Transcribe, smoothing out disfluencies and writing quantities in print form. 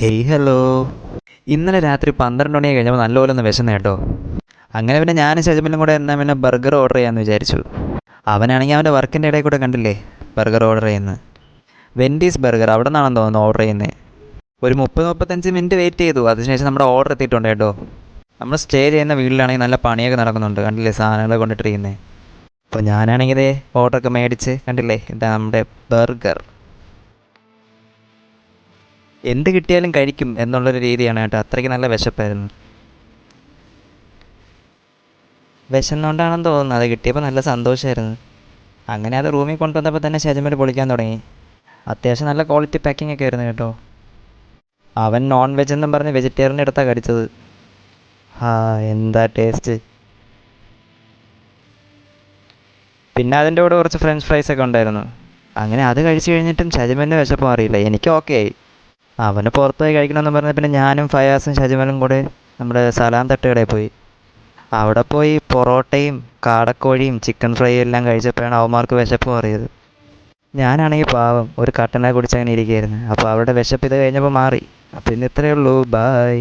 Hey hello. ഇന്നലെ രാത്രി 12 മണി കഴിഞ്ഞപ്പോൾ നല്ലപോലെ ഒന്ന് വിശന്ന് കേട്ടോ. അങ്ങനെ പിന്നെ ഞാനും ഷജമിലും കൂടെ എന്നാൽ പിന്നെ ബർഗർ ഓർഡർ ചെയ്യാമെന്ന് വിചാരിച്ചു. അവനാണെങ്കിൽ അവൻ്റെ വർക്കിൻ്റെ ഇടയിൽ കൂടെ കണ്ടില്ലേ ബർഗർ ഓർഡർ ചെയ്യുന്നത്. വെൻഡീസ് ബർഗർ അവിടെ നിന്നാണെന്ന് തോന്നുന്നു ഓർഡർ ചെയ്യുന്നത്. ഒരു 30-35 മിനിറ്റ് വെയിറ്റ് ചെയ്തു. അതിനുശേഷം നമ്മുടെ ഓർഡർ എത്തിയിട്ടുണ്ട് കേട്ടോ. നമ്മൾ സ്റ്റേ ചെയ്യുന്ന വീട്ടിലാണെങ്കിൽ നല്ല പണിയൊക്കെ നടക്കുന്നുണ്ട്, കണ്ടില്ലേ സാധനങ്ങൾ കൊണ്ടിട്ടിരിക്കുന്നത്. അപ്പോൾ ഞാനാണെങ്കിൽ ഇതേ ഓർഡറൊക്കെ മേടിച്ച് കണ്ടില്ലേ, ഇതാ നമ്മുടെ ബർഗർ. എന്ത് കിട്ടിയാലും കഴിക്കും എന്നുള്ളൊരു രീതിയാണ് കേട്ടോ. അത്രയ്ക്ക് നല്ല വിശപ്പായിരുന്നു. വിശന്നുകൊണ്ടാണെന്ന് തോന്നുന്നു, അത് കിട്ടിയപ്പോൾ നല്ല സന്തോഷമായിരുന്നു. അങ്ങനെ അത് റൂമിൽ കൊണ്ടുവന്നപ്പോൾ തന്നെ ഷജമൽ പൊളിക്കാൻ തുടങ്ങി. അത്യാവശ്യം നല്ല ക്വാളിറ്റി പാക്കിംഗ് ഒക്കെ ആയിരുന്നു കേട്ടോ. അവൻ നോൺ വെജ് എന്നും പറഞ്ഞ് വെജിറ്റേറിയൻ എടുത്താണ് കടിച്ചത്. ആ, എന്താ ടേസ്റ്റ്. പിന്നെ അതിൻ്റെ കൂടെ കുറച്ച് ഫ്രഞ്ച് ഫ്രൈസ് ഒക്കെ ഉണ്ടായിരുന്നു. അങ്ങനെ അത് കഴിച്ച് കഴിഞ്ഞിട്ടും ഷജമലിന് വിശപ്പ് മാറിയില്ല. എനിക്ക് ഓക്കെ ആയി. അവന് പുറത്ത് പോയി കഴിക്കണമെന്ന് പറഞ്ഞാൽ പിന്നെ ഞാനും ഫയാസും ഷജമലും കൂടെ നമ്മുടെ സലാം തട്ടുകടയിൽ പോയി. അവിടെ പോയി പൊറോട്ടയും കാടക്കോഴിയും ചിക്കൻ ഫ്രൈയും എല്ലാം കഴിച്ചപ്പോഴാണ് അവന്മാർക്ക് വിശപ്പ് മാറിയത്. ഞാനാണെങ്കിൽ പാവം ഒരു കട്ടനെ കുടിച്ച് അങ്ങനെ ഇരിക്കുകയായിരുന്നു. അപ്പോൾ അവരുടെ വിശപ്പ് ഇത് കഴിഞ്ഞപ്പോൾ മാറി. അപ്പോൾ ഇന്ന് ഇത്രയേ ഉള്ളൂ. ബായ്.